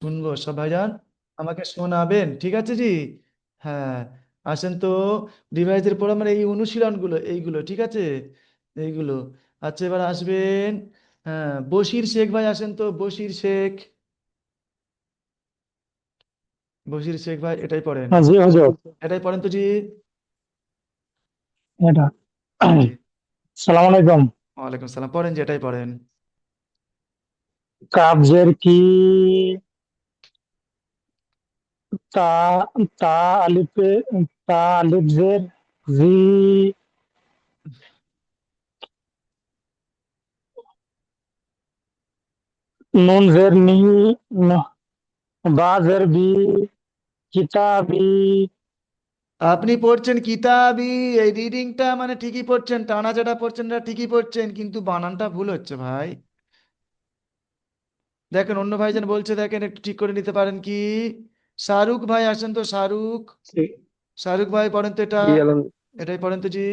শুনবো সব ভাইজান, আমাকে শোনাবেন, ঠিক আছে জি। হ্যাঁ, আসেন তো। রিভাইজের পর আমার এই অনুশীলনগুলো এইগুলো, ঠিক আছে, এইগুলো। আচ্ছা, এবার আসবেন। হ্যাঁ, বশির শেখ ভাই আসেন তো, বশির শেখ। বশির শেখ ভাই, এটাই পড়েন। জি হুজুর। এটাই পড়েন তো জি। এটা জি। সালাম আলাইকুম। ওয়ালাইকুম সালাম, পড়েন যে, এটাই পড়েন। কাবজের কি? তা তা আলিফে তা আলিফ জের জি, নুন জের নি, ন- বা জের বি, কিতাবি। আপনি পড়ছেন কিতাবি, এই রিডিংটা মানে ঠিকই পড়ছেন, টানা যেটা পড়ছেন এটা ঠিকই পড়ছেন, কিন্তু বানানটা ভুল হচ্ছে ভাই। দেখেন অন্য ভাইজান বলছে, দেখেন একটু ঠিক করে নিতে পারেন কি। শাহরুখ ভাই আসেন তো, শাহরুখ। শাহরুখ ভাই পড়েন তো এটা। জি এটাই পড়েন তো জি।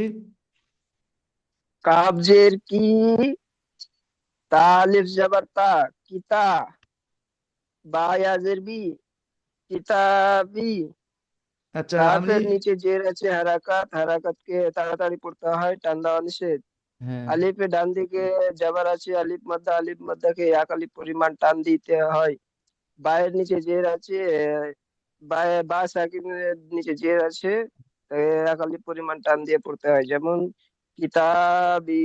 কাবজের কি, তা আলিফ জাবার তা, কিতা, বা ইয়াজের বি, কিতাবি। আচ্ছা আমি। কাফের নিচে জের আছে হারাকাত, হারাকাতকে তাড়াতাড়ি পড়তে হয়, টান দেওয়া নিষেধ। হ্যাঁ। আলিফে ডান দিকে জাবার আছে আলিফ মাদ্দা, আলিফ মাদ্দাকে এক আলিফ পরিমাণ টান দিতে হয়। বায়ের নিচে জের আছে, বা সাকিনের নিচে জের আছে, এক আলিফ পরিমাণ টান দিয়ে পড়তে হয়, যেমন কিতাবি।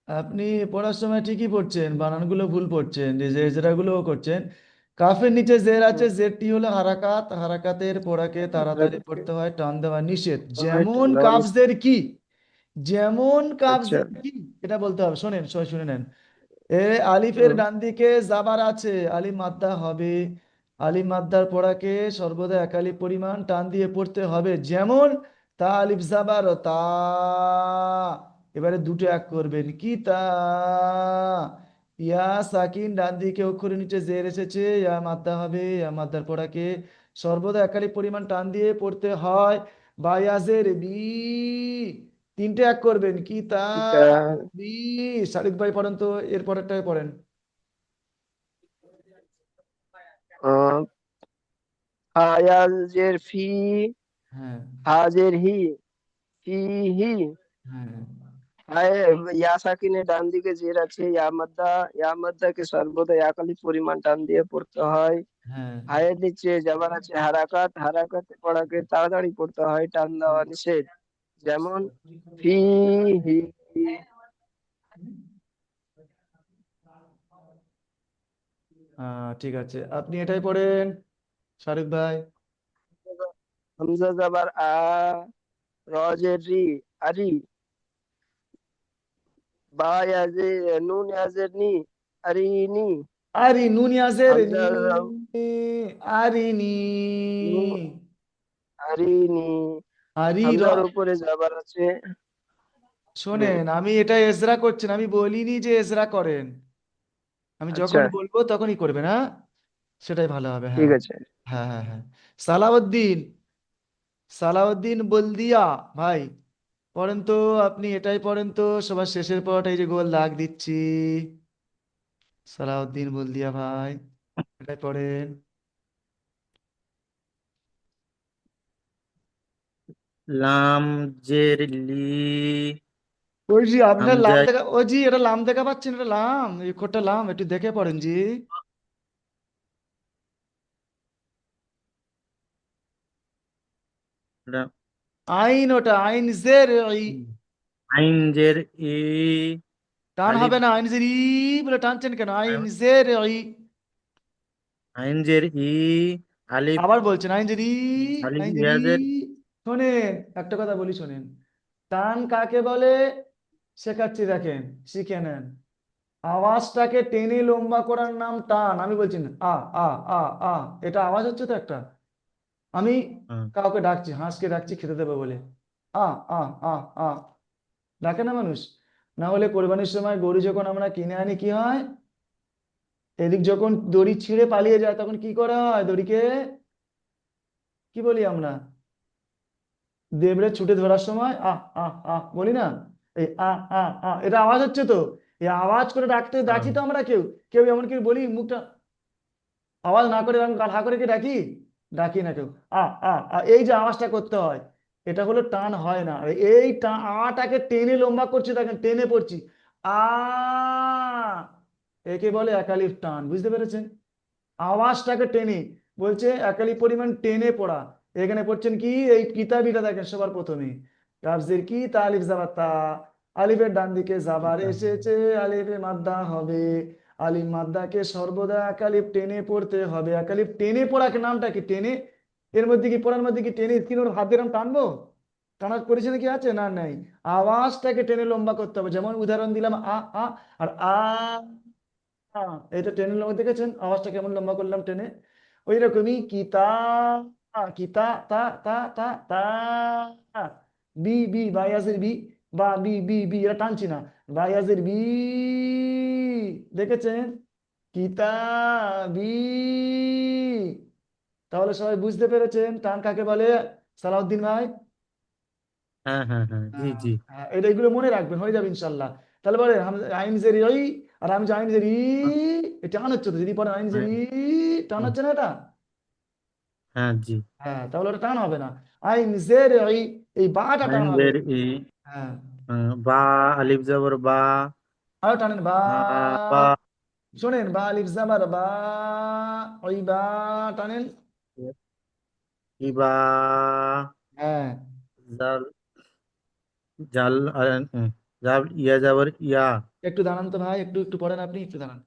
আপনি পড়ার সময় ঠিকই পড়ছেন, বানানগুলো ভুল পড়ছেন, যে জেরাগুলোও করছেন। কাফের নিচে জের আছে, জেরটি হলো হারাকাত, হারাকাতের পড়াকে তাড়াতাড়ি হারাকাতকে পড়তে হয়, টান দেওয়া নিষেধ। টান যেমন দেওয়া নিষেধ। কাবজের কি, যেমন আচ্ছা। কাবজের কি, এটা বলতে হবে। শোনেন, সবাই শুনে নেন। এ আলিফের হুম। ডান দিকে জাবার আছে, আলিফ মাদ্দা হবে। আলিফ মাদ্দার পড়াকে সর্বদা এক আলিফ পরিমাণ টান দিয়ে পড়তে হবে, যেমন তা আলিফ জাবার ও তা। এবারে দুটো এক করবেন, কি তা। ইয়া সাকিন ডান দিকে অক্ষরের নিচে জের এসেছে, ইয়া মাদ্দা হবে, ইয়া মাদ্দার পড়াকে সর্বদা এক আলিফ পরিমাণ টান দিয়ে পড়তে হয়। বা ইয়াজের বি, তিনটে এক করবেন, কি তা এটা বি। শারিক ভাই পড়েন তো, এর পরেরটাই পড়েন। আহ, হায়াজের ফি, হ্যাঁ। হাজের হি, ফি হি। হ্যাঁ। হায়, ইয়া সাকিনের ডান দিকে জের আছে ইয়া মাদ্দাকে সর্বদা একালি পরিমাণ টান দিয়ে পড়তে হয়। হ্যাঁ। হায়ের নিচে জাবার আছে হারাকাত, হারাকাতে পড়াকে তাড়াতাড়ি পড়তে হয়, টান দেওয়া নিষেধ, যেমন ফি হি। ঠিক আছে, আপনি এটাই পড়েন, শারিক ভাই। হামজা জাবার আ, রজের রি, আরি, বা ইয়াজে, নুন ইয়াজের নি, আরিনি। আরি নুন ইয়াজের নি, হামজা আরিনি। নু, আরিনি। আরি র। হামজার উপরে জাবার আছে। হুম। শোনেন, আমি এটা এজরা করছেন, আমি বলিনি যে এজরা করেন। আমি আচ্ছা, যখন বলবো তখনই করবেন, হ্যাঁ। সেটাই ভালো হবে, ঠিক হ্যাঁ। আছে। হ্যাঁ, হ্যাঁ, হ্যাঁ। সালাউদ্দিন, সালাউদ্দিন বলদিয়া ভাই, পড়েন তো। আপনি এটাই পড়েন তো, সবার শেষের পরটা, এই যে গোল দাগ দিচ্ছি। সালাউদ্দিন বলদিয়া ভাই, এটাই পড়েন। লাম জের লি, ওই জি, আপনার লাম হামজা দেখা, ও জি, এটা লাম দেখা পাচ্ছেন, এটা লাম, এই কোটটা লাম, একটু দেখে পড়েন জি। আইন, ওটা আইন জের ই। আইন জের ই, টান আলিফ, হবে না, আইন জের ই বলে টানছেন কেন, আইন জের ই। আইন জের ই, আলিফ, আবার বলছেন আইন জের ই, আলিফ আইন জের ই। ইয়াজের। শোনেন, একটা কথা বলি শোনেন। টান কাকে বলে শেখাচ্ছি, দেখেন, শিখে নেন। আওয়াজটাকে টেনে লম্বা করার নাম টান। আমি বলছি না, আ আ আ, এটা আওয়াজ হচ্ছে তো একটা। আমি হুম, কাউকে ডাকছি, হাঁসকে ডাকছি খেতে দেবে বলে, আ আ আ আ, ডাকে না মানুষ। না হলে কোরবানির সময় গরু যখন আমরা কিনে আনি, কি হয়, এদিক যখন দড়ি ছিঁড়ে পালিয়ে যায়, তখন কি করা হয়, দড়িকে কি বলি আমরা, দেবরে ছুটে ধরার সময় বলি না, এই এটা আওয়াজ হচ্ছে তো। এই আওয়াজ করে ডাকতে ডাকি হুম, তো আমরা, কেউ কেউ এমন কেউ বলি মুখটা, আওয়াজ না করে আমি হা করে কি ডাকি? ডাকি না কেউ। এই যে আওয়াজটা করতে হয়, এটা হলো টান হয় না। আর এই আটাকে টেনে লম্বা করছি, দেখেন টেনে পড়ছি। আ একে বলে একালিফ টান, বুঝতে পেরেছেন? আওয়াজটাকে টেনে বলছে, একালিফ পরিমাণ টেনে পড়া। এখানে পড়ছেন কি, এই কিতাবিটা দেখেন সবার প্রথমে, কাবজের কি, তা আলিফ জাবার তা, আলিফের ডান দিকে জাবার এসেছে, আলিফে মাদ্দা হবে। আলিফ মাদ্দাকে সর্বদা একালিফ টেনে পড়তে হবে। একালিফ টেনে পড়াকে নামটা কি, টেনে। এর মধ্যে কি, পড়ার মধ্যে কি টেনে স্ক্রিন ওর হাত দিয়ে এরম টানবো? টানার পরিচয় কি আছে? না, নাই। আওয়াজটাকে টেনে লম্বা করতে হবে। যেমন উদাহরণ দিলাম, আ আর এটা টেনে লম্বা দেখেছেন আওয়াজটা কেমন লম্বা করলাম টেনে? ওই রকমই কিতা, কিতা, তা তা তা তা, বি বি বায়াজের বি, বা বি বি বি, এটা টানছি না, বায়াজের বি, দেখেছেন? কিতাবি। তাহলে সবাই বুঝতে পেরেছেন টান কাকে বলে, সালাউদ্দিন ভাই? হ্যাঁ হ্যাঁ হ্যাঁ, জি হ্যাঁ, জি। হ্যাঁ, এগুলো মনে রাখবেন, হয়ে যাবে ইনশাল্লাহ। তাহলে বলে আইন জের ওই, আর আমি যে আইন জের এটা টান হচ্ছে তো, যদি পড়েন আইন জের টান হচ্ছে না এটা? হ্যাঁ জি। হ্যাঁ, তাহলে ওটা টান হবে না। আইন জের এই বাটা টান হবে। আইনজের ই, হ্যাঁ, বা, আলিফ জবর বা, আরো টানেন, বা। বা, শোনেন, বা আলিফ জাবার বা, ওই বা টানেন। ইবা, হ্যাঁ, জাল, জাল, জাল, ইয়া জবর ইয়া। একটু দাঁড়ান তো ভাই, একটু একটু পড়েন, আপনি একটু দাঁড়ান।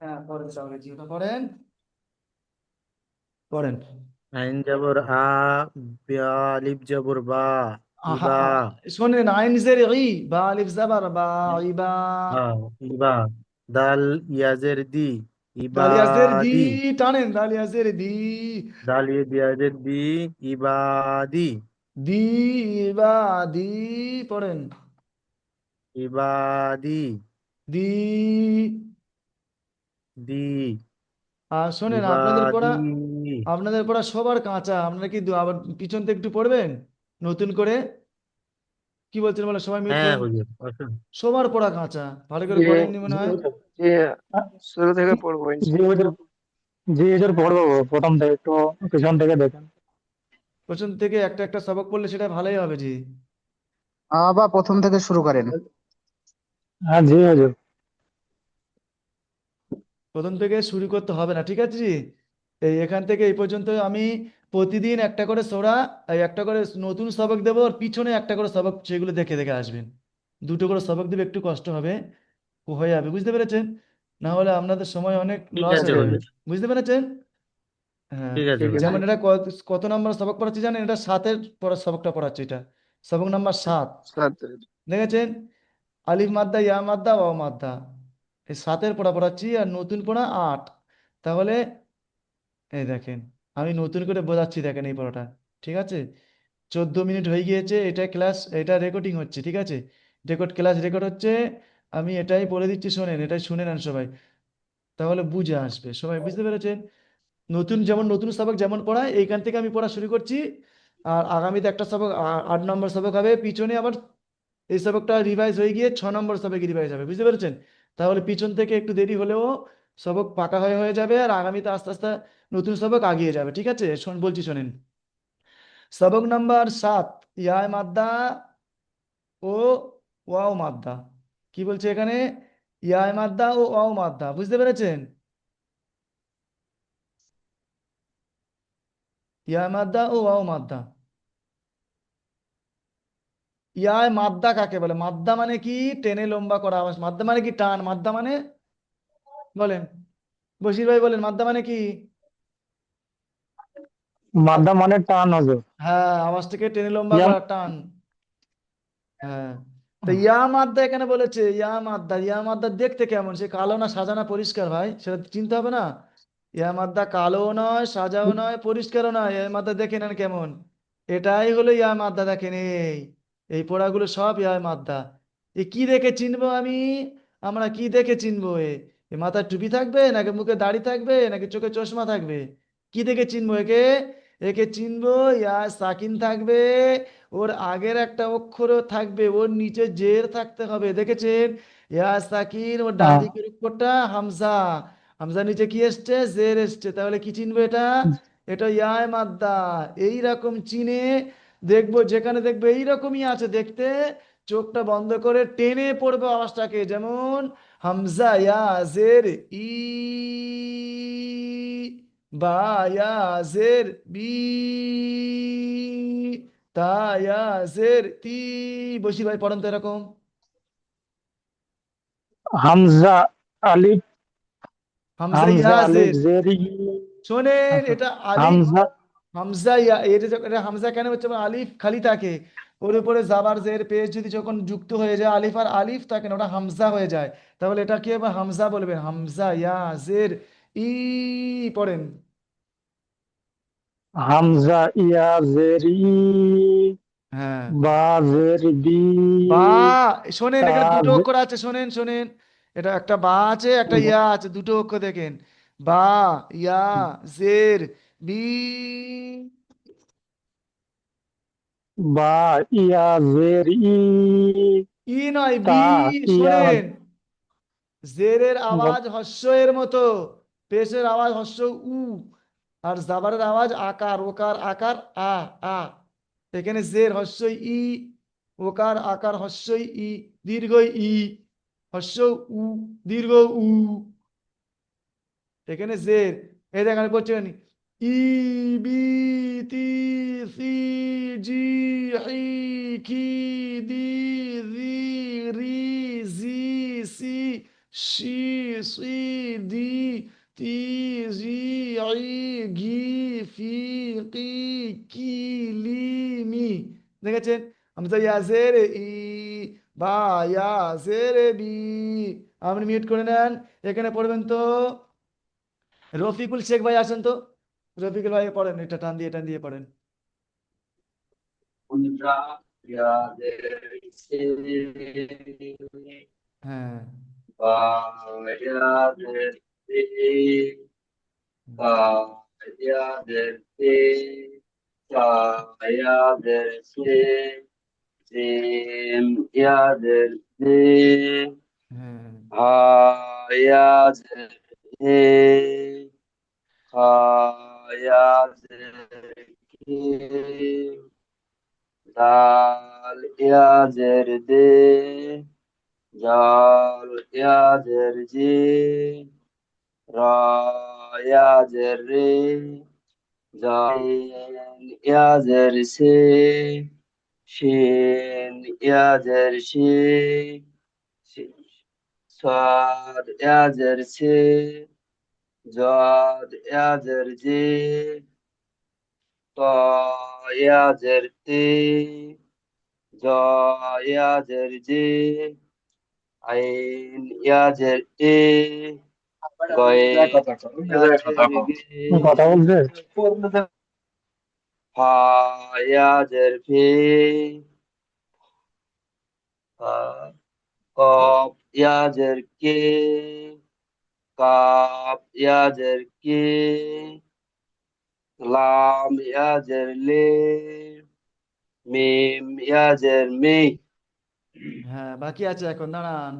হ্যাঁ, পড়েন তাহলে, জি ওটা পড়েন, পড়েন। আইন জবর বা, আলিফ জবর বা, আহা, ইবা, শোনেন, আইন জের বা আলিফ জাবার বা, ইবা, বা, ইবা, দাল, ইয়াজের দি, দালিয়াজের দি, ইবাদি, টানেন, দালিয়াজের দি, দাল, ইয়াজের দি, ইবাদি, দি, বা দি, পড়েন, ইবাদি, দি। দি, আর শোনেন, ইবাদি। আপনাদের পড়া সবার কাঁচা, আপনারা কি আবার পিছন থেকে একটু পড়বেন নতুন করে? কি বলছেন বলে, সবাই মিউট হ্যাঁ করেন। হুজুর, আসুন। সবার পড়া কাঁচা, ভালো করে জি পড়েননি মনে জি হয়। হুজুর। জি, শুরু থেকে জি পড়বো জি হুজুর, জি হুজুর পড়বো, প্রথম থেকে একটু পিছন থেকে দেখেন। প্রথম থেকে একটা একটা সবক পড়লে সেটা ভালোই হবে জি। আবার প্রথম থেকে শুরু করেন। হ্যাঁ জি হুজুর। প্রথম থেকে শুরু করতে হবে না, ঠিক আছে জি। এই এখান থেকে এই পর্যন্ত আমি প্রতিদিন একটা করে সোরা, একটা করে নতুন সবক দেবো, আর পিছনে একটা করে সবক, সেগুলো দেখে দেখে আসবেন। দুটো করে সবক দেবে, একটু কষ্ট হবে, হয়ে যাবে, বুঝতে পেরেছেন? না হলে আপনাদের সময় অনেক ঠিক লস আছে হয়ে যাবে, হুজুর। বুঝতে পেরেছেন? হ্যাঁ, ঠিক আছে ঠিক আছে। যেমন হুজুর। এটা কত নম্বর সবক পড়াচ্ছি জানেন? এটা 7-এর পড়া সবকটা পড়াচ্ছে, এটা সবক নাম্বার 7। সাথে দেখেছেন? আলিফ মাদ্দা, ইয়া মাদ্দা, ওয়াও মাদ্দা, এই 7-এর পড়া পড়াচ্ছি, আর নতুন পড়া 8। তাহলে এই দেখেন, আমি নতুন করে বোঝাচ্ছি, দেখেন এই পড়াটা, ঠিক আছে? 14 মিনিট হয়ে গিয়েছে, এটা ক্লাস, এটা রেকর্ডিং হচ্ছে, ঠিক আছে? ক্লাস রেকর্ড হচ্ছে। আমি এটাই বলে দিচ্ছি, শোনেন, এটাই শুনে নেন সবাই, তাহলে বুঝে আসবে সবাই, বুঝতে পেরেছেন? নতুন, যেমন নতুন সবক যেমন পড়ায়, এইখান থেকে আমি পড়া শুরু করছি। আর আগামীতে একটা সবক, 8 নম্বর সবক হবে, পিছনে আবার এই সবকটা রিভাইজ হয়ে গিয়ে 6 নম্বর সবকে রিভাইজ হবে, বুঝতে পেরেছেন? তাহলে পিছন থেকে একটু দেরি হলেও সবক পাকা হয়ে হয়ে যাবে, আর আগামীতে আস্তে আস্তে নতুন সবক আগিয়ে যাবে, ঠিক আছে? বলছি শোনেন, সবক নাম্বার 7, ইয়া মাদ্দা ও ওয়াও মাদ্দা। কি বলছে এখানে? ইয়া মাদ্দা ও ওয়াও মাদ্দা, বুঝতে পেরেছেন? ইয়া মাদ্দা ও ওয়াও মাদ্দা। ইয়া মাদ্দা কাকে বলে? মাদ্দা মানে কি, টেনে লম্বা করা আওয়াজ। মাদ্দা মানে কি, টান। মাদ্দা মানে, বলেন, বশির ভাই বলেন, মাদ্দা মানে কি? মাদ্দা মানে টান হুজুর। হ্যাঁ, আওয়াজটাকে টেনে লম্বা ইয়া করা, টান। হ্যাঁ, তো ইয়া মাদ্দা এখানে বলেছে, ইয়া মাদ্দা, ইয়া মাদ্দা দেখতে কেমন? সে কালো না সাদা না পরিষ্কার ভাই, সেটা চিনতে হবে না? ইয়া মাদ্দা কালো নয়, সাজাও নয়, পরিষ্কারও নয়, ইয়া মাদ্দা দেখে নেন কেমন। এটাই হলো ইয়া মাদ্দা, দেখেন এই পড়াগুলো সব ইয়া মাদ্দা। এ কি দেখে চিনবো আমি? আমরা কি দেখে চিনবো? এ মাথায় টুপি থাকবে, নাকি মুখে দাড়ি থাকবে, নাকি চোখে চশমা থাকবে? কি দেখে চিনবো একে? একে চিনবো ইয়া সাকিন থাকবে, ওর আগের একটা অক্ষরও থাকবে, ওর নিচে জের থাকতে হবে। দেখেছেন? ইয়া সাকিন, ওর ডান আহ, দিকের অক্ষরটা হামজা, হামজার নিচে কি এসছে? জের এসছে। তাহলে কি চিনবো এটা? এটা ইয়ায় মাদ্দা। এইরকম চিনে দেখবো, যেখানে দেখবে এইরকমই আছে দেখতে, চোখটা বন্ধ করে টেনে পড়বে আওয়াজটাকে। যেমন হামজা ইয়া জের ই, বা ইয়া জের বি, তা ইয়া জের তি। বসি ভাই পড়েন তো এরকম। হামজা আলিফ, হামজা হামজা ইয়া আলিফ জের, জের ই। শোনেন আচ্ছা, এটা আলিফ। হামজা হামজা ইয়া, এটা হামজা কেন হচ্ছে? মানে আলিফ খালি থাকে, ওর উপরে জাবার জের পেশ যদি যখন যুক্ত হয়ে যায়, আলিফ আর আলিফ থাকে না, ওটা হামজা হয়ে যায়। তাহলে এটা কি হবে? হামজা বলবেন। হামজা ইয়া জের ই, পড়েন। হামজা ইয়া জের ই, হ্যাঁ, বা জের বি, বা। শোনেন, তা এখানে দুটো জে- অক্ষর আছে, শোনেন শোনেন। এটা একটা বা আছে, একটা ইয়া আছে, দুটো অক্ষর দেখেন। বা ইয়া জের বি, বা ইয়া জের ই, ই নয় বি। তা ইয়া। শোনেন, জেরের বল, আওয়াজ হস্য এর মতো, পেশের আওয়াজ হস্য উ, আর জাবারের আওয়াজ আকার, ওকার আকার আ, আ। এখানে জের হস্য ই, ওকার আকার হস্য ই, দীর্ঘ ই, হস্য উ, দীর্ঘ উ। এখানে জের, এই দেখেন করছেন, ই, বি, তি, সি, জি, ই, কি, দি, জি, রি, জি, সি, শি, সি, দি, তি, জি, ই, ঘি, ফি, কি, কি, লি, মি। দেখেছেন? হামজা ইয়াজের ই, বা ইয়াজের বি। আপনি মিউট করে নেন। এখানে পড়বেন তো রফিকুল শেখ ভাই, আসেন তো। রফিকুল ভাই পড়েন, এটা টান দিয়ে টান দিয়ে পড়েন। Undra ya de se হ্যাঁ, ba ya de se ba ya de se ba ya de se sim ya de se হ্যাঁ, ha ya de se ha ya de ke dal ya de Jal ya derji, ra ya derri, zain ya dersi, shin ya dershi, sad ya dersi, jad ya derji, ta ya derti, ja ya derji, ain ya derti. কথা বলছে। Hayader fi kaf yader ki kaf yader ki lam yader li mim yader mi হ্যাঁ, বাকি আছে, এখন দাঁড়ান।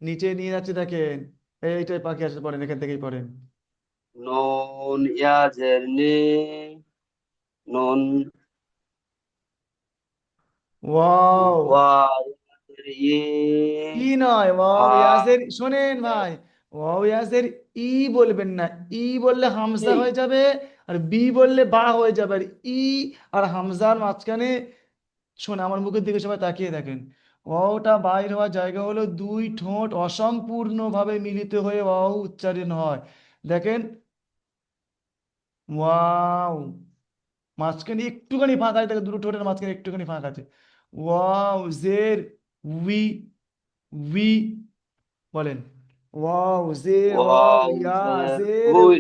নিচে নিয়ে যাচ্ছে দেখেন, এইটাই বাকি আছে, পড়েন, এখান থেকেই পড়েন। nun yader ni nun wow, wa yader yi ই নয়, ওয়াও ha ইয়াজের, শোনেন ভাই, ওয়াও ইয়াজের ই বলবেন না। ই বললে হামজা i হয়ে যাবে, আর বি বললে বা হয়ে যাবে। আর ই আর হামজার মাঝখানে, শোন আমার মুখের দিকে সবাই তাকিয়ে দেখেন, অটা বাইর হওয়ার জায়গা হলো দুই ঠোঁট অসম্পূর্ণ ভাবে মিলিত হয়ে অ উচ্চারণ হয়। দেখেন, ওয়াও, মাঝখানে একটুখানি ফাঁকা আছে, দেখেন দুটো ঠোঁটের মাঝখানে একটুখানি ফাঁকা আছে। ওয়াও জের উই, উই, বলেন। ওয়াও জের ওয়াও ইয়া wawzer জের uy উই,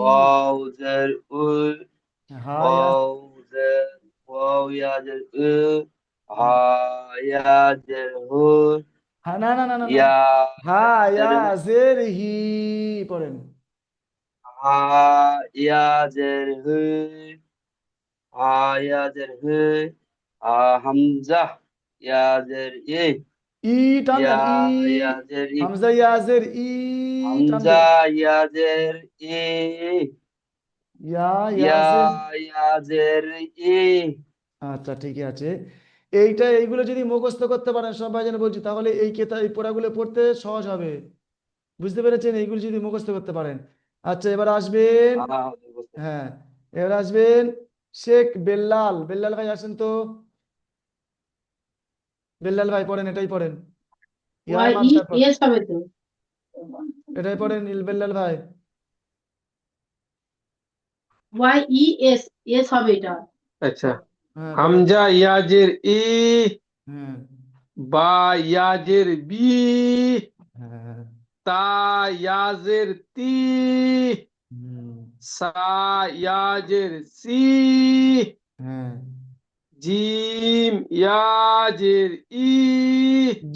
wawzer uy হা ইয়া, wawzer waw yazer u হুম, ha yazer hu হ্যাঁ, না না না না না, ইয়া হা জের ইয়া জের হি পড়েন। হা ইয়া জের হু হা ইয়া জের হু হামজা ইয়া জের ই ই টান ইয়া দেন, ই, ইয়া জের ই হামজা ইয়াজের ই, টান হামজা দেন, ইয়া জের ই ইয়া ইয়া ইয়াজের। ইয়া জের ই আচ্ছা, ঠিকই আছে। এইগুলো যদি মুখস্থ করতে পারেন সবাই যেন বলছি, তাহলে এই পড়াগুলো পড়তে সহজ হবে। বুঝতে পেরেছেন? এইগুলো যদি মুখস্থ করতে পারেন। আচ্ছা, এবার আসবেন। হ্যাঁ, এবার আসবেন শেখ বেল্লাল। বেল্লাল ভাই আসেন তো। বেল্লাল ভাই পড়েন, এটাই পড়েন। ইয়া ওয়াই ই মাদ্দার পর এস হবে তো। এটাই পড়েন বেল্লাল ভাই। ওয়াই ই এস, এস হবে এটা। আচ্ছা, হ্যাঁ, পড়েন। হামজা ইয়াজের ই, হ্যাঁ বা ইয়াজের বি, হ্যাঁ। তা ইয়াজের তি, হুম, সা ইয়াজের সি, হ্যাঁ। জিম ইয়াজের ই,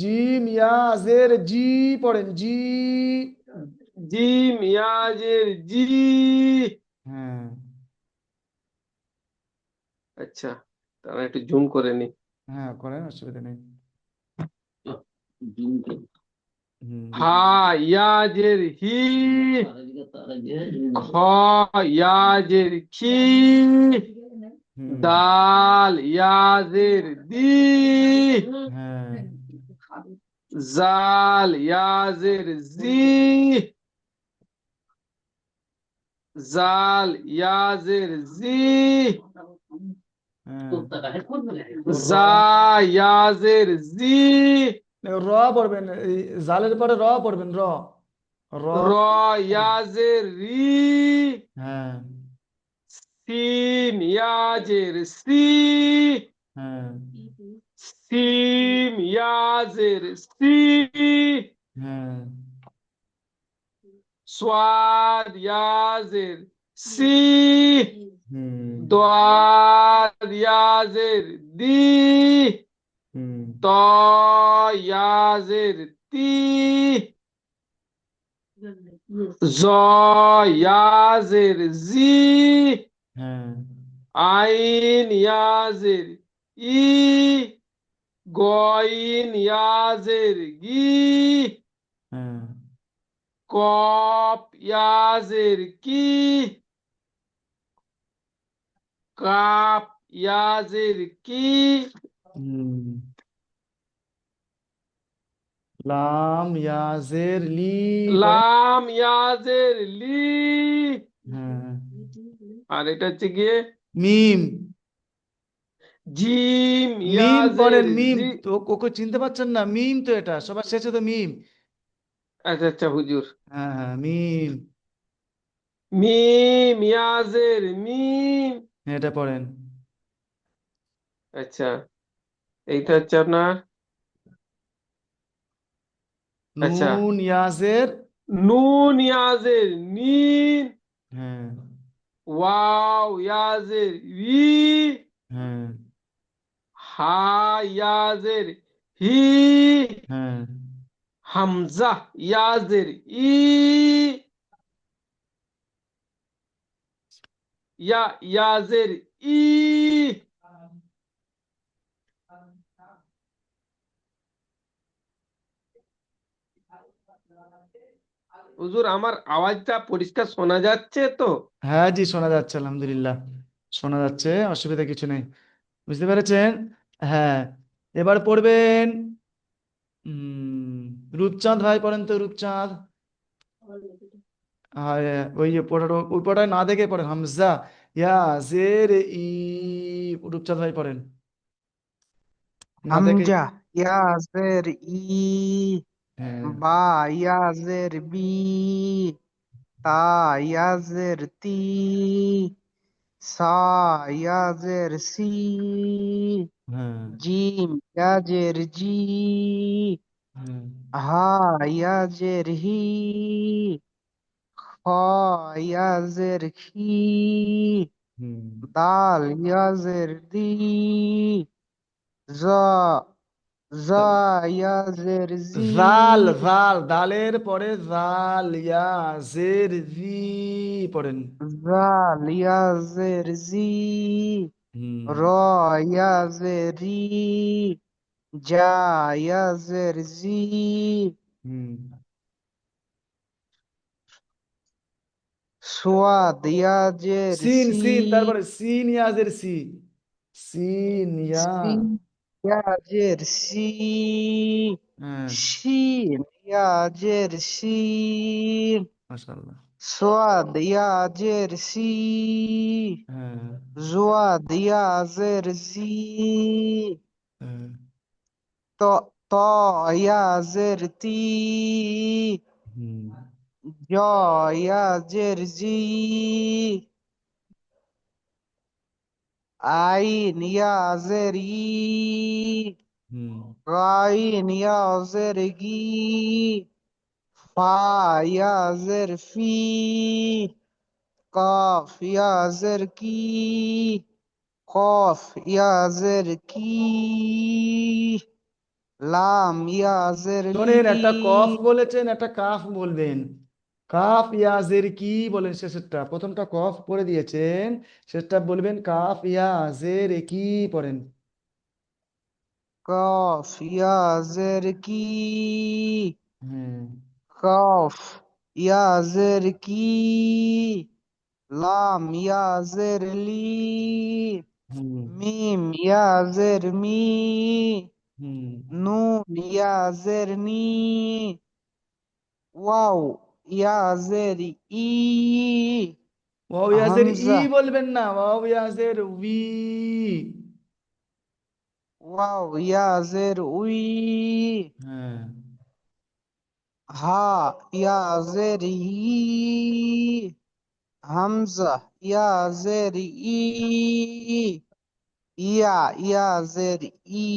জিম ইয়াজের জি পড়েন, জি। জিম ইয়াজের জি। হ্যাঁ আচ্ছা, তাহলে একটু জুম করে নি। হ্যাঁ, করেন, অসুবিধা নেই। হুম হা ইয়াজের হি, খ ইয়াজের খি, হুম। দাল ইয়াজের দি, হ্যাঁ জাল ইয়াজের জি, জাল ইয়াজের জি, হ্যাঁ। জা ইয়াজের জি, র পড়বেন, এই জালের পরে র পড়বেন, র, র। র ইয়াজের রি, হ্যাঁ সিন ইয়াজের সি, হ্যাঁ সিম ইয়াজের সি, হ্যাঁ সোয়াদ ইয়াজের সি, হুম দোয়াদ ইয়াজের দি, হুম ত ইয়াজের তি, জ ইয়াজের জি, হ্যাঁ আইন ইয়াজের ই, গইন ইয়াজের গি, হ্যাঁ কপ ইয়াজের কি, কাপ ইয়াজের কি, হুম। লাম ইয়াজের লি পড়েন। লাম ইয়াজের লি, হ্যাঁ আর এটা হচ্ছে গিয়ে মিম। জিম মিম ইয়াজের পড়েন, মিম। জি। তো ওকে চিনতে পারছেন না? মিম তো এটা সবার শেষে তো মিম। আচ্ছা আচ্ছা হুজুর, হ্যাঁ হ্যাঁ, মিম। মিম ইয়াজের মিম। এটা পড়েন। আচ্ছা, এইটা হচ্ছে আপনার, আচ্ছা, নুন ইয়াজের। নুন ইয়াজের নিন, হ্যাঁ ওয়াও ইয়াজের ই, হ্যাঁ হা ইয়াজের হি, হ্যাঁ হামজা ইয়াজের ই, ইয়া ইয়াজের ই। হুজুর, আমার আওয়াজটা পরিষ্কার শোনা যাচ্ছে তো? হ্যাঁ জি, শোনা যাচ্ছে, আলহামদুলিল্লাহ শোনা যাচ্ছে, অসুবিধা কিছু নেই। বুঝতে পেরেছেন? হ্যাঁ, এবার পড়বেন। উম রূপচাঁদ ভাই পড়েন তো, রূপচাঁদ। আর ওই যে পড়াটা, ওই পড়ায় না দেখে পড়েন, হামজা ইয়া জের ই। রূপচাঁদ ভাই পড়েন, না দেখে। হামজা ইয়াজের ই, হ্যাঁ বা ইয়াজের বি, তা ইয়াজের তি, সা ইয়াজের সি, হ্যাঁ জিম ইয়াজের জি, হ্যাঁ হা ইয়াজের হি, খ ইয়াজের খি, হুম দাল ইয়াজের দি, জ জা ইয়া জের জি জাল জাল দালের পরে জাল ইয়া জের জি পড়েন। জাল ইয়া জের জি হুম র ইয়া জের রি জা ইয়া জের জি হুম সোয়াদ ইয়া জের সিন সি সিন তারপরে সিন ইয়াজের সি সিন ইয়া সিন ইয়া জের সি হ্যাঁ শিন ইয়া জের সি মাশাআল্লাহ সোয়াদ ইয়া জের সি হ্যাঁ জোয়াদ ইয়া জের জি হ্যাঁ ত ত ইয়া জের তি হুম জ ইয়া জের জি আইন ইয়া জের ই হুম গাইন ইয়া জের গি ফা ইয়া জের ফি কাফ ইয়া জের কি কফ ইয়া জের কি লাম ইয়া জের লি শোনেন, একটা কফ বলেছেন, একটা কাফ বলবেন। কাফ ইয়াজের কি বলেন শেষেরটা, প্রথমটা কফ পড়ে দিয়েছেন, শেষটা বলবেন কাফ ইয়াজের কি পড়েন। কফ ইয়া জের কি হ্যাঁ কফ ইয়া জের কি লাম ইয়া জের লি হুম মিম ইয়া জের মি হুম নুন ইয়া জের নি ওয়াও ইয়া জের ই ওয়াও ইয়াজের ই হামজা বলবেন না, ওয়াও ইয়াজের উই। ওয়াও ইয়া জের উই হ্যাঁ হা ইয়া জের ই হামজা ইয়া জের ই ইয়া ইয়া জের ই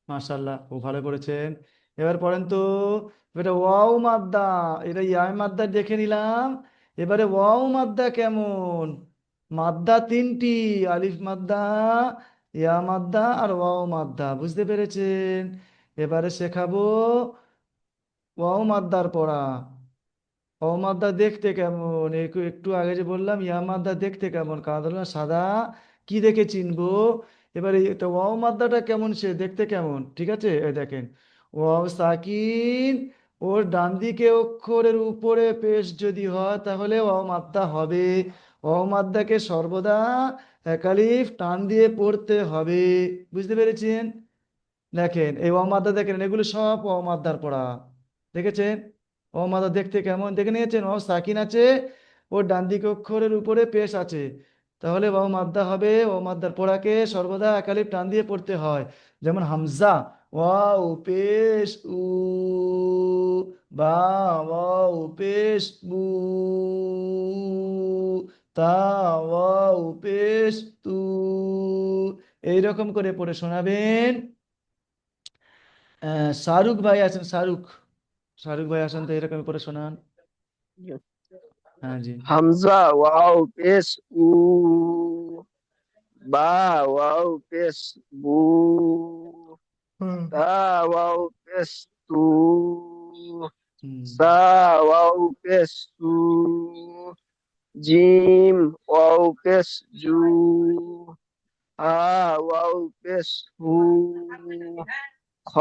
মাশাআল্লাহ, খুব ভালো করেছেন। এবার পড়েন তো, এটা ওয়াও মাদ্দা, এটা ইয়ায় মাদ্দা দেখে নিলাম। এবারে ওয়াও মাদ্দা কেমন? মাদ্দা তিনটি, আলিফ মাদ্দা, ইয়া মাদ্দা আর ওয়াও মাদ্দা, বুঝতে পেরেছেন? এবারে শেখাবো ওয়াও মাদ্দার পড়া। ওয়াও মাদ্দা দেখতে কেমন, একটু একটু আগে যে বললাম ইয়া মাদ্দা দেখতে কেমন, কাদলা সাদা, কি দেখে চিনবো? এবারে এটা ওয়াও মাদ্দাটা কেমন, সে দেখতে কেমন, ঠিক আছে? এই দেখেন, ওয়াও সাকিন, ওর ডান দিকে অক্ষরের উপরে পেশ যদি হয় তাহলে ওয়াও মাদ্দা হবে। ওয়াও মাদ্দাকে সর্বদা এক আলিফ টান দিয়ে পড়তে হবে, বুঝতে পেরেছেন? দেখেন এই ওয়াও মাদ্দা, দেখেন এগুলো সব ওয়াও মাদ্দার পড়া, দেখেছেন? ও মাদা দেখতে কেমন দেখে নিয়েছেন? ও সাকিন আছে, ওর ডান দিক অক্ষরের উপরে পেশ আছে, তাহলে ও মাদ্দা হবে। ও মাদ্দার পড়াকে সর্বদা একালিপ টান দিয়ে পড়তে হয়। যেমন হামজা, ওয়াও পেশ উ, বা ওয়াও পেশ বু, তা ওয়াও পেশ তু, এইরকম করে পড়ে শোনাবেন। শাহরুখ ভাই আছেন, শাহরুখ, শাহরুখ ভাই আসেন তো, এরকম করে শোনান। হ্যাঁ জি। হামজা ওয়াও পেশ উ, বা ওয়াও পেশ বু, হুম তা ওয়াও পেশ তু, হুম সা ওয়াও পেশ সু, জিম ওয়াও পেশ জু, হা ওয়াও পেশ হু, খ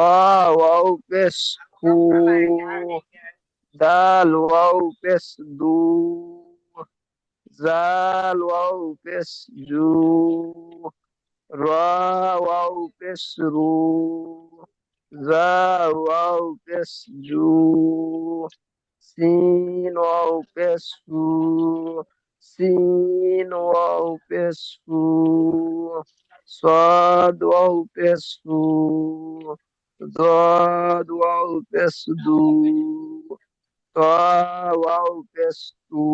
ওয়াও পেশ খু, দাল ওয়াও পেশ দু, জাল ওয়াও পেশ জু, রা ওয়াও পেশ রু, জা ওয়াও পেশ জু, সিন ওয়াও পেশ সু, সিন ওয়াও পেশ সু, صاد واو পেশ সু, ضاد واو পেশ দু, طا واو পেশ তু,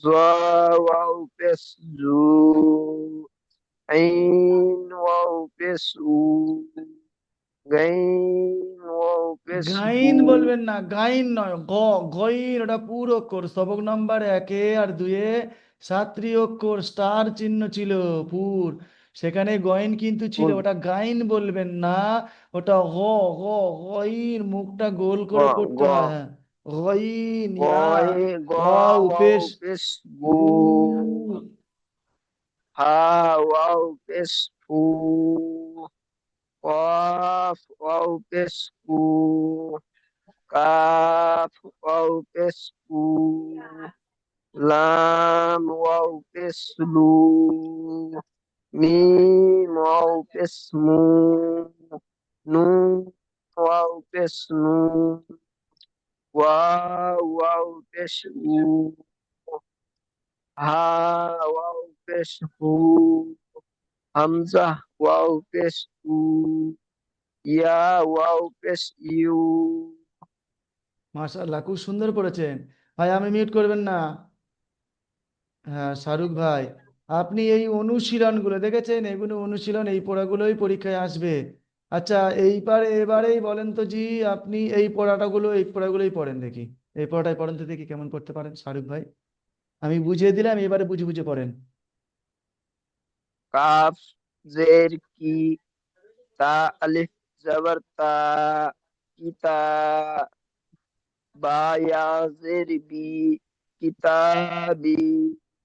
ظا واو পেশ জু, عين واو পেশ উ, গাইন ওয়াও পেশ গু। গাইন বলবেন না, গাইন নয়, গইন, ওটা পুরো অক্ষর। সবক নাম্বার 1 আর 2 সাতটি অক্ষর স্টার চিহ্ন ছিল পুর, সেখানে গইন কিন্তু ছিল, কোন ওটা গাইন বলবেন না, ওটা গইন, মুখটা গোল গ করে পড়তে গ হয়, হ্যাঁ, গইন, ইয়া, গয় গ ওয়াও ওয়াও পেশ, পেশ গু গু, হা ওয়াও পেশ ফু কফ ওয়াও পেশ কু কাফ ওয়াও পেশ কু লাম ওয়াও পেশ লু মিম ওয়াও পেশ মু নুন ওয়াও পেশ নু ওয়াও ওয়াও পেশ উ হা ওয়াও পেশ হু হামজা ওয়াও পেশ উ ইয়া ওয়াও পেশ ইউ মাশাআল্লাহ, খুব সুন্দর পড়েছেন ভাই। আমি মিউট করবেন না। হ্যাঁ, শাহরুখ ভাই, আপনি এই অনুশীলনগুলো দেখেছেন, এগুলো অনুশীলন, এই পড়াগুলোই পরীক্ষায় আসবে। আচ্ছা, এবারেই বলেন তো জি, আপনি এই পড়াগুলোই পড়েন দেখি, এই পড়াটাই পড়েন তো দেখি কেমন পড়তে পারেন শাহরুখ ভাই। আমি বুঝিয়ে দিলাম, এবারে বুঝে বুঝে পড়েন। কাফ জের কি তা আলিফ জবর তা কিতা বা ইয়া জের বি কিতাবি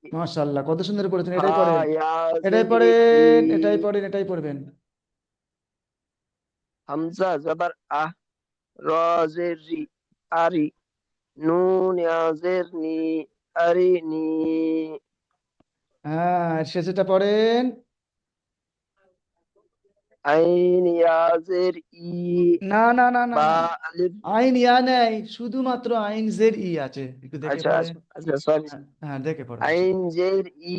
মাশাআল্লাহ, কত সুন্দর পড়েছেন, হা এটাই পড়েন, ইয়া এটাই জের হি পড়েন, এটাই পড়েন, এটাই পড়বেন। হামজা জবর আহ র জের রি আরি নুন ইয়া জের নি আরিনি হ্যাঁ, শেষেটা পড়েন। আইন ইয়া জের ই না না না না বা না, আলিফ আইন ইয়া নেই, শুধুমাত্র আইন জের ই আছে, একটু দেখে আচ্ছা পড়েন। আচ্ছা আচ্ছা সরি হ্যাঁ হ্যাঁ, দেখে পড়েন। আইন জের ই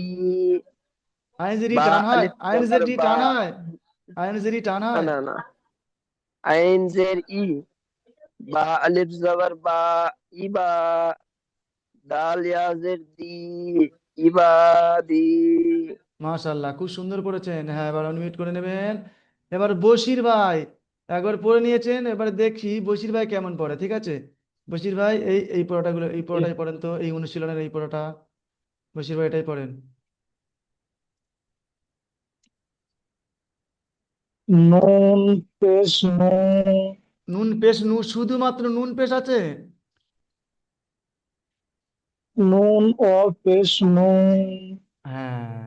আইন জের ই বা টান হয়, আলিফ আইন জবর জের ই বা টান হয়, আইন জের ই টান না হয়। না না আইন জের ই বা আলিফ জবর বা ইবা দাল ইয়া জের দি ইবাদি মাশাআল্লাহ, খুব সুন্দর পড়েছেন। হ্যাঁ, এবার মিউট করে নেবেন। এবার বশির ভাই, একবার পড়ে নিয়েছেন, এবার দেখি বশির ভাই কেমন পড়ে, ঠিক আছে? বশির ভাই, এই পড়াটাই পড়েন তো, এই অনুশীলনের এই পড়াটা, বশির ভাই এটাই পড়েন। নুন পেশ নু, নুন পেশ নু, শুধুমাত্র নুন পেশ আছে। নুন ও পেশ নু, হ্যাঁ,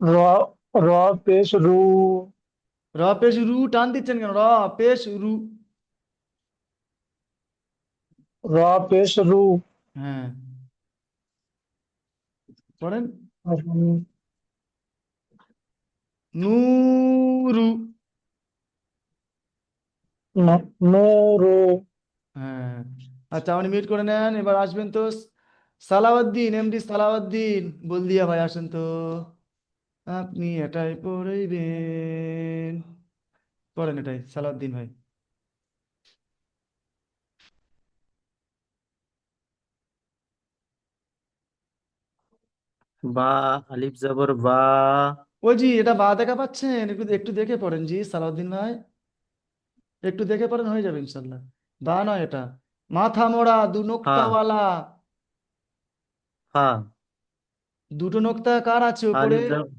র র পেশ রু, র পেশ রু টান দিচ্ছেন কেন? র পেশ রু। র পেশ রু, হ্যাঁ, পড়েন। নুরু। নূরু, হ্যাঁ, আচ্ছা, আপনি মিউট করে নেন। এবার আসবেন তো সালাউদ্দিন, এমডি সালাউদ্দিন, বলদিয়া ভাই, আসেন তো, আপনি এটাই পড়বেন, পড়েন এটাই সালাউদ্দিন ভাই। বা আলিফ জবর বা ওই জি, এটা বা দেখা পাচ্ছেন? একটু একটু দেখে পড়েন জি সালাউদ্দিন ভাই, একটু দেখে পড়েন, হয়ে যাবে ইনশাল্লাহ। বা নয় এটা, মাথা মোড়া, দু হা নোক্তাওয়ালা। হা দুটো নোক্তা কার আছে উপরে? আলিফ জবর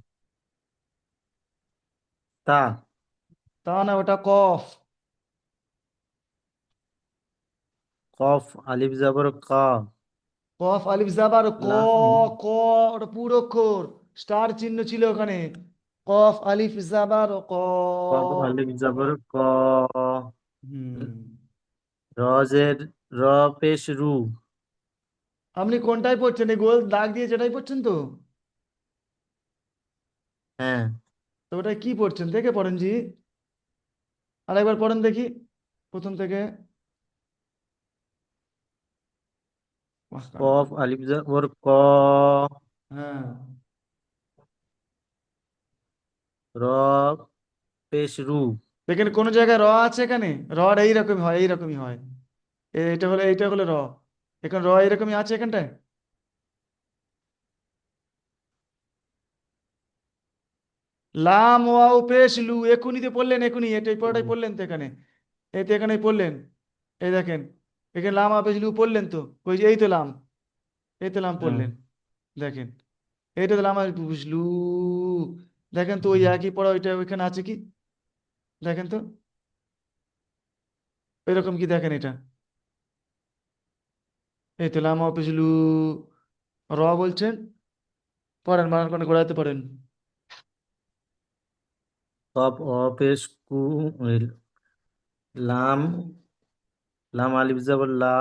তা তা না, ওটা কফ। কফ আলিফ জবর ক কফ আলিফ জাবার ক, লা ক, ওটা পুরো অক্ষর, স্টার চিহ্ন ছিল ওখানে। কফ আলিফ জাবার ক। কফ আলিফ জবর ক হুম, রজের র পেশ রু আপনি কোনটাই পড়ছেন? এই গোল দাগ দিয়ে যেটাই পড়ছেন তো? হ্যাঁ তো ওটা কি পড়ছেন দেখে পড়েন জি, আরেকবার পড়েন দেখি, প্রথম থেকে। বাহ, কান্না। কফ আলিফ জবর ক হ্যাঁ, র পেশ রু দেখেন কোন জায়গায় র আছে এখানে? র এইরকমই হয়, এইরকমই হয়। এইটা হলো র, এখন র এরকমই আছে এখানটায়। লাম ওয়াও পেশ লু, এখুনি তো পড়লেন, এখুনি এটাই পড়াটাই পড়লেন তো এখানে, এই তো এখানে পড়লেন, এই দেখেন, এখানে লাম ওয়াও পেশ লু পড়লেন তো, ওই যে এই তো লাম, এই তো লাম হ্যাঁ পড়লেন, দেখেন। এটা তাহলে আমার বুঝলু। দেখেন তো ওই একই পড়া ওইটা ওইখানে আছে কি, দেখেন তো এরকম কি, দেখেন এটা, এই তো লামা পেজলু র বলছেন, পড়েন বানান করে ঘোরাতে পারেন। কপ অ পেশ কু ওই লাম, লাম আলিফ জবর লা,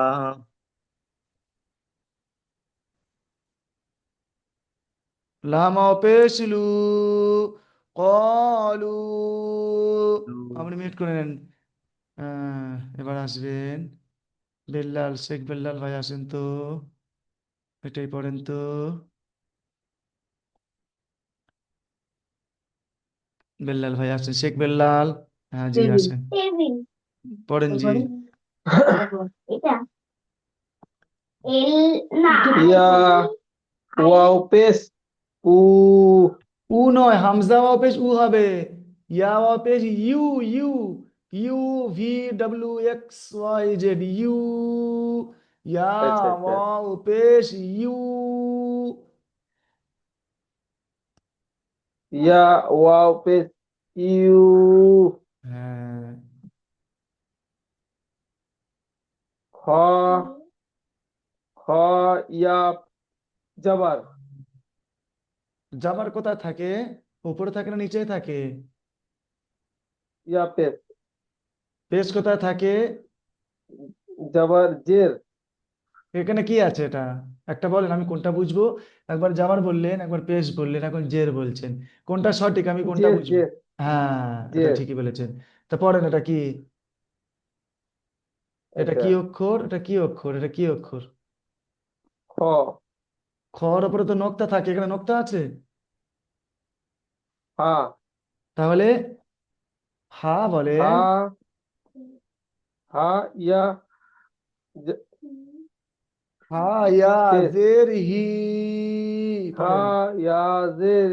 লামা পেশলু কলু, আপনি মিউট করে নেন। এবার আসবেন বেল্লাল, শেখ বেল্লাল ভাই আসেন তো, এটাই পড়েন তো। বেল্লাল ভাই আসেন, শেখ বেল্লাল, হ্যাঁ জি টেবিল আসেন, পড়েন জি। তারপরে এটা এল না ইয়া ওয়াও পেশ উ উ নয়, হামজা ওয়াও পেশ উ হবে, ইয়া ওয়াও পেশ U, you, U V W X Y Z, U, yeah আচ্ছা আচ্ছা ওয়াও পেশ ইউ। ইয়া ওয়াও পেশ ইউ হ্যাঁ, খ খ ইয়া জবর জাবার কোথায় থাকে, উপরে থাকে না নিচে থাকে? ইয়া পেশ পেশ কোথায় থাকে? জবর জের এখানে কি আছে এটা একটা বলেন, আমি কোনটা বুঝবো? একবার জাবার বললেন, একবার পেশ বললেন, এখন জের বলছেন, কোনটা সঠিক, আমি কোনটা জের বুঝবো? জের হ্যাঁ, এটা জের ঠিকই বলেছেন। তা পড়েন, এটা কি, এটা আচ্ছা কি অক্ষর, এটা কি অক্ষর, এটা কি অক্ষর? খ খর উপরে তো নোক্তা থাকে, এখানে নোক্তা আছে? হা তাহলে হা বলেন। হা হা ইয়া জ- হা ইয়া পেশ জের হি, হা পড়েন। ইয়া জের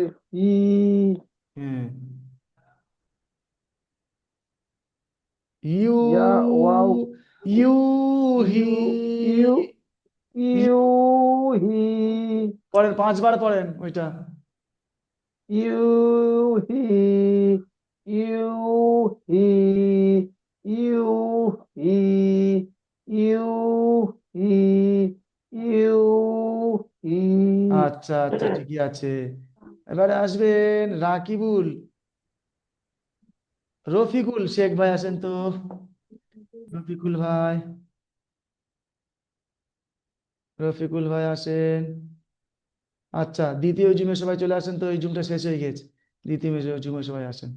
ই হ্যাঁ, ইউ, ইয়া ওয়াও ইউ হি, ইউ ইউ ইউ হি পড়েন 5 বার পড়েন ওইটা। ইউ হি ইউ হি ইউ হি ইউ হি ইউ হি আচ্ছা আচ্ছা, ঠিকই আছে। এবারে আসবেন রাকিবুল, রফিকুল শেখ ভাই আসেন তো, রফিকুল ভাই, রফিকুল ভাই আসেন। আচ্ছা, দ্বিতীয় জুমে সবাই চলে আসেন তো, এই জুমটা শেষ হয়ে গেছে, দ্বিতীয় জুমে সবাই আসেন।